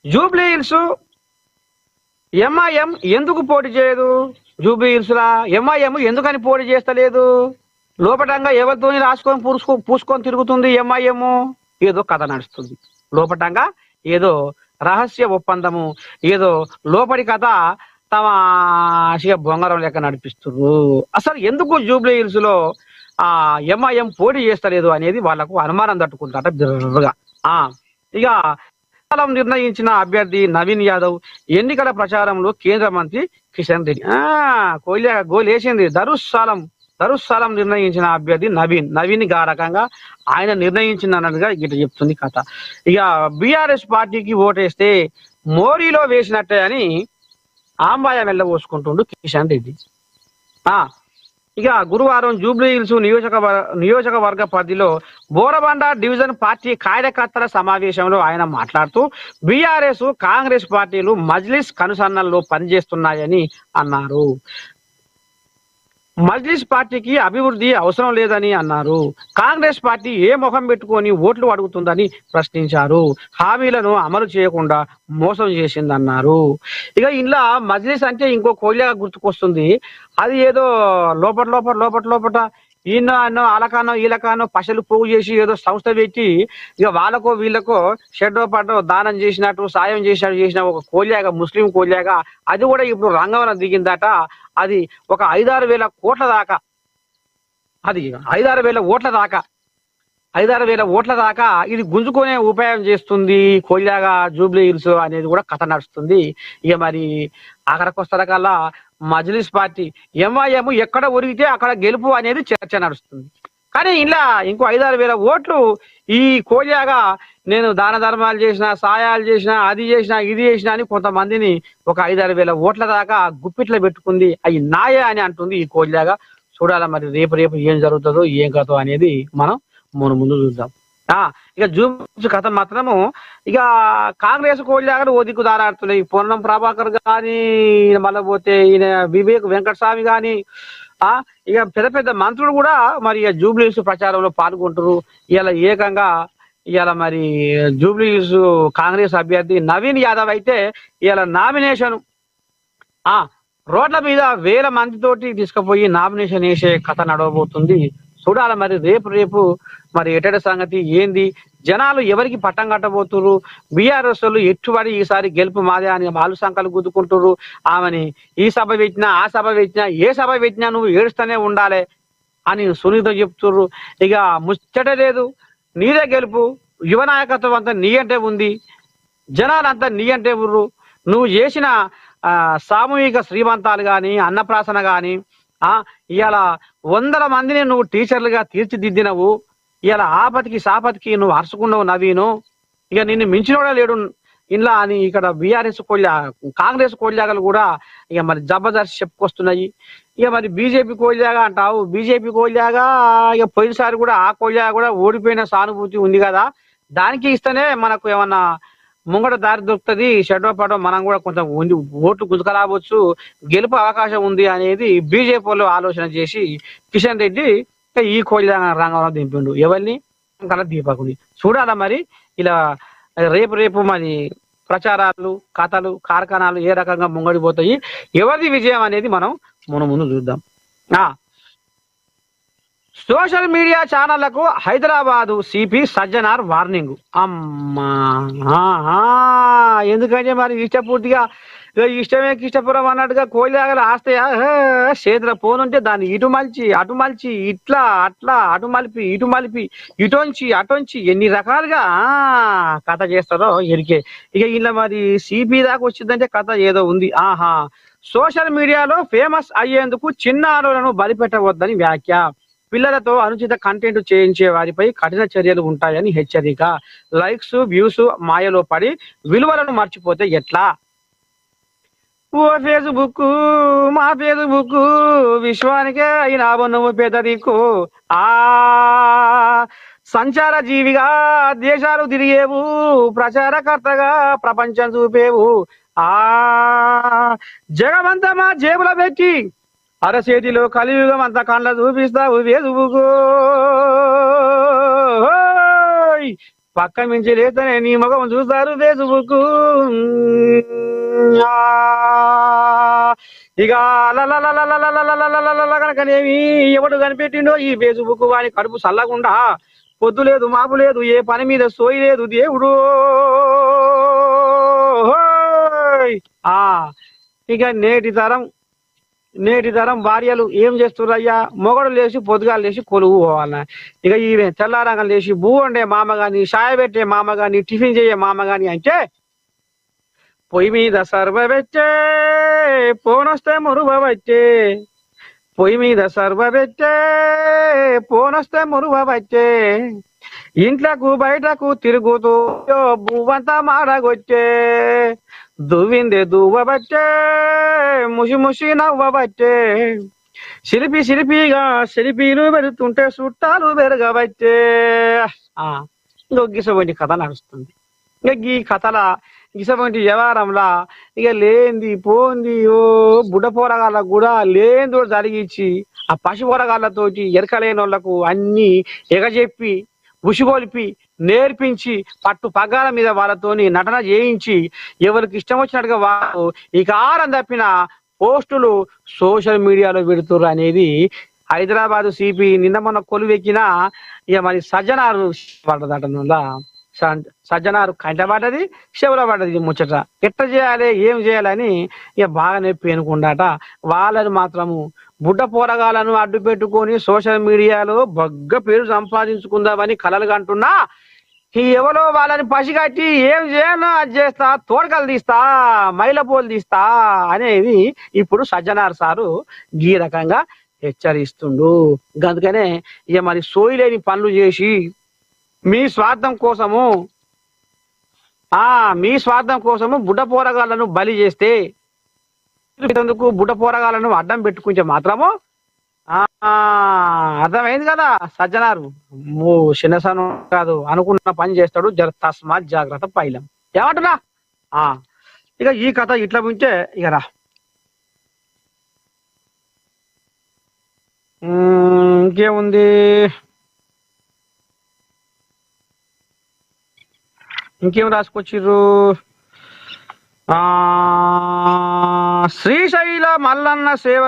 Jubilee hills MIM ఎందుకు పోటీ చేయదు? జూబ్లీ హిల్స్ లా ఎంఐఎం ఎందుకని పోటీ చేస్తలేదు? లోపటంగా ఎవరితోని రాసుకొని పూసుకొని తిరుగుతుంది ఎంఐఎం. ఏదో కథ నడుస్తుంది లోపటంగా, ఏదో రహస్య ఒప్పందము, ఏదో లోపడి కథ తమ బొంగరం లెక్క నడిపిస్తున్నారు. అసలు ఎందుకు జూబ్లీ హిల్స్ లో ఎంఐఎం పోటీ చేస్తలేదు అనేది వాళ్ళకు అనుమానం తట్టుకుంటాట బిర్రగా. ఇక నిర్ణయించిన అభ్యర్థి నవీన్ యాదవ్ ఎన్నికల ప్రచారంలో కేంద్ర మంత్రి కిషన్ రెడ్డి గోలేసింది. దరుస్సాలం నిర్ణయించిన అభ్యర్థి నవీన్ గా రకంగా ఆయన నిర్ణయించిన అన్నట్టుగా ఇట్లా చెప్తుంది కథ. ఇక బీఆర్ఎస్ పార్టీకి ఓటేస్తే మోరీలో వేసినట్టే అని ఆంబాయ వెళ్ళబోసుకుంటుండు కిషన్ రెడ్డి. ఇక గురువారం జూబ్లీ హిల్స్ నియోజకవర్గ పరిధిలో బోరబండ డివిజన్ పార్టీ కార్యకర్తల సమావేశంలో ఆయన మాట్లాడుతూ బీఆర్ఎస్ కాంగ్రెస్ పార్టీలు మజ్లిస్ కనుసన్నల్లో పనిచేస్తున్నాయని అన్నారు. మజ్లిస్ పార్టీకి అభివృద్ధి అవసరం లేదని అన్నారు. కాంగ్రెస్ పార్టీ ఏ ముఖం పెట్టుకొని ఓట్లు అడుగుతుందని ప్రశ్నించారు. హామీలను అమలు చేయకుండా మోసం చేసిందన్నారు. ఇక ఇంట్లో మజ్లిస్ అంటే ఇంకో కోళ్ళగా గుర్తుకొస్తుంది. అది ఏదో లోపట ఈయన అన్నో అలకానో ఈలకానో పశలు పోగు చేసి ఏదో సంస్థ పెట్టి ఇక వాళ్ళకో వీళ్ళకో షెడ్డో పడ్డో దానం చేసినట్టు సాయం చేసిన ఒక కోళ్ళగా, ముస్లిం కోళ్ళగా అది కూడా ఇప్పుడు రంగంలో దిగిందట. అది ఒక 5-6 వేల కోట్ల దాకా, అది 5-6 వేల ఓట్ల దాకా ఇది గుంజుకునే ఉపాయం చేస్తుంది కోళ్ళగా జూబ్లీ హిల్స్ అనేది కూడా కథ నడుస్తుంది. ఇక మరి అక్కడికొస్తారకల్లా మజ్లిస్ పార్టీ ఎంఐఎం ఎక్కడ ఒరిగితే అక్కడ గెలుపు అనేది చర్చ నడుస్తుంది. కానీ ఇలా ఇంకో 5-6 వేల ఓట్లు ఈ కోళ్ళగా నేను దాన ధర్మాలు చేసిన, సాయాలు చేసిన, అది చేసిన, ఇది చేసిన అని కొంతమందిని ఒక 5-6 వేల ఓట్ల దాకా గుప్పిట్లో పెట్టుకుంది. అవి నాయే అని అంటుంది ఈ కోళ్ళగా. చూడాల మరి రేపు ఏం జరుగుతుందో ఏం కథో అనేది మనం ముందు చూద్దాం. ఇక జూబ్లీ కథ మాత్రము ఇక కాంగ్రెస్ కోళ్ళగా ఓ దిక్కు దారాడుతున్నాయి. పొన్నం ప్రభాకర్ గాని, మళ్ళీ పోతే ఈయన వివేక్ వెంకటస్వామి గాని, ఇక పెద్ద మంత్రులు కూడా మరి జూబ్లీ హిల్స్ ప్రచారంలో పాల్గొంటారు. ఇలా ఏకంగా ఇవాళ మరి జూబ్లీ హిల్స్ కాంగ్రెస్ అభ్యర్థి నవీన్ యాదవ్ అయితే ఇవాళ నామినేషన్ రోడ్ల మీద 1000 మందితోటి తీసుకుపోయి నామినేషన్ వేసే కథ నడవబోతుంది. చూడాలి మరి రేపు మరి ఎటడ సంగతి ఏంది, జనాలు ఎవరికి పట్టం కట్టబోతున్నారు, బీఆర్ఎస్ వాళ్ళు ఎట్టుబడి ఈసారి గెలుపు మాదే అని వాళ్ళు సంకలు గుద్దుకుంటున్నారు. ఆమెని ఈ సభ పెట్టినా ఆ సభ పెట్టినా ఏ సభ పెట్టినా నువ్వు ఏడుస్తూనే ఉండాలి అని సునీత చెప్తుర్రు. ఇక ముచ్చట లేదు, నీదే గెలుపు, యువ నాయకత్వం అంతా నీ అంటే ఉంది, జనాలంతా నీ అంటే ఉర్రు. నువ్వు చేసిన సామూహిక శ్రీమంతాలు కానీ, అన్నప్రాసన కానీ, ఇవాళ 100 మందిని నువ్వు టీచర్లుగా తీర్చిదిద్దినవు. ఇవాళ ఆపతికి సాపతికి నువ్వు అరుచుకున్నావు నవీను. ఇక నిన్ను మించినోడా లేడు ఇలా అని ఇక్కడ బీఆర్ఎస్ కాంగ్రెస్ కోళ్ళాగలు కూడా ఇక మరి జబర్దస్త్ చెప్పుకొస్తున్నాయి. ఇక మరి బీజేపీ కోళ్ళాగా అంటావు, బీజేపీ కోళ్ళాగా ఇక పోయినసారి కూడా ఆ కోళ్ళాగా కూడా ఓడిపోయిన సానుభూతి ఉంది కదా, దానికి ఇస్తేనే మనకు ఏమన్నా ముంగట దారి దొరుకుతుంది, షెడ్డో పడో మనం కూడా కొంచెం ఓట్లు గుంజుకరావచ్చు, గెలుపు అవకాశం ఉంది అనేది బీజేపీ వాళ్ళు ఆలోచన చేసి కిషన్ రెడ్డి ఈ కోళ్ళ రంగంలో దింపిండు. ఎవరిని? కల దీపకుని. చూడాలా మరి ఇలా రేపు మరి ప్రచారాలు, కథలు, కార్ఖానాలు ఏ రకంగా ముంగడిపోతాయి, ఎవరిది విజయం అనేది మనం ముందు చూద్దాం. సోషల్ మీడియా ఛానళ్లకు హైదరాబాదు సిపి సజ్జనార్ వార్నింగ్. అమ్మా ఎందుకంటే మరి ఇష్టపూర్తిగా ఇష్టమే కిష్టపురం అన్నట్టుగా కోయిలాగలు ఆస్తాయా, చేతుల పోనుంటే దాన్ని ఇటు మలిచి ఇట్లా అట్లా అటు మలిపి ఇటు మలిపి అటొంచి ఎన్ని రకాలుగా కథ చేస్తారో ఎరికే. ఇక ఇలా మరి సిపి దాకా వచ్చిందంటే కథ ఏదో ఉంది. సోషల్ మీడియాలో ఫేమస్ అయ్యేందుకు చిన్నారులను బలిపెట్టవద్దని వ్యాఖ్య. పిల్లలతో అనుచిత కంటెంట్ చేయించే వారిపై కఠిన చర్యలు ఉంటాయని హెచ్చరిక. లైక్స్, వ్యూస్ మాయలో పడి విలువలను మర్చిపోతే ఎట్లా? ఓ ఫేస్బుక్, మా ఫేస్బుక్ విశ్వానికే అయినా నువ్వు పెదరికు. సంచార జీవిగా దేశాలు తిరిగేవు, ప్రచారకర్తగా ప్రపంచం చూపేవు. జగమంతా మా జేబులో పెట్టి అరచేతిలో కలియుగం అంతా కండ్ల చూపిస్తావు ఫేస్బుక్. పక్క మించి లేతనే నీ ముఖం చూస్తారు ఫేస్బుక్. ఆ, ఇక కనుకనేమి ఎవడు కనిపెట్టిండో ఈ ఫేస్బుక్ వాని కడుపు చల్లకుండా పొద్దు లేదు మాపు లేదు ఏ పని మీద సోయి లేదు దేవుడు. హోయ్! ఆ ఇక నేటి తరం భార్యలు ఏం చేస్తున్నారయ్యా, మొగడు లేచి పొద్దుగాలు లేచి కొలువు పోవాలన్నా. ఇక ఈమె తెల్లారంగా లేచి బూ వండే మామ గాని, చాయ్ పెట్టే మామ గాని, టిఫిన్ చేయే మామ గాని అంటే పొయ్యి మీద సర్వ పెట్టే పోనొస్తే మురువ వచ్చే, పొయ్యి మీద సర్వ పెట్టే పోనొస్తే మురువ వచ్చే, ఇంట్లకు బయటకు తిరుగుతూ బువ్వంతా మాడగొచ్చే, దువ్విందే దువ్వబట్టే ముసి ముసి నవ్వబట్టే, సిలిపీలు పెడుతుంటే చుట్టాలు పెరగబట్టే. ఆ ఇంకో గిసవంటి కథ నడుస్తుంది. ఇక ఈ కథల గిసవంటి వ్యవహారంలా ఇక లేంది పోంది ఓ బుడ్డ పోరగాళ్ళకు కూడా లేందో జరిగించి ఆ పసి పోరగాళ్ళతోటి ఎరకలేని వాళ్ళకు అన్ని ఎగజెప్పి ఉసిగొలిపి నేర్పించి పట్టు పగ్గాల మీద వాళ్ళతోని నటన చేయించి ఎవరికి ఇష్టం వచ్చినట్టుగా వాళ్ళు ఇక ఆరం తప్పిన పోస్టులు సోషల్ మీడియాలో పెడుతుర్రు అనేది హైదరాబాద్ సిపి నిన్న మొన్న కొలువెక్కిన ఇక మరి సజ్జనారు పడ్డదట. సజ్జనారు కంట పడ్డది, చెవుల పడ్డది. ఇది ముచ్చట ఎట్ట చేయాలి ఏం చేయాలని ఇక బాగా నొప్పి అనుకుండాట. వాళ్ళని మాత్రము బుడ్డ పోరగాలను అడ్డు పెట్టుకొని సోషల్ మీడియాలో బగ్గ పేరు సంపాదించుకుందామని కలలు కంటున్నా ఈ ఎవరో వాళ్ళని పసిగట్టి ఏం చేయను అది చేస్తా, తోడకలు తీస్తా, మైలపోలు తీస్తా అనేది ఇప్పుడు సజ్జనార్ సారు ఈ రకంగా హెచ్చరిస్తుండు. అందుకనే ఇక మరి సోయిలేని పనులు చేసి మీ స్వార్థం కోసము బుడ్డ పోరగాళ్ళను బలి చేస్తే బుడ్డ పోరగాళ్ళను అడ్డం పెట్టుకుంటే మాత్రము అర్థమైంది కదా సజ్జనారు. చిన్నసను కాదు అనుకున్న పని చేస్తాడు, జర తస్మాత్ జాగ్రత్త పైలం. ఏమంటున్నా ఇక ఈ కథ ఇట్లా ఉంటే ఇక రా ఇంకేముంది, ఇంకేం రాసుకొచ్చిర్రు. శ్రీశైల మల్లన్న సేవ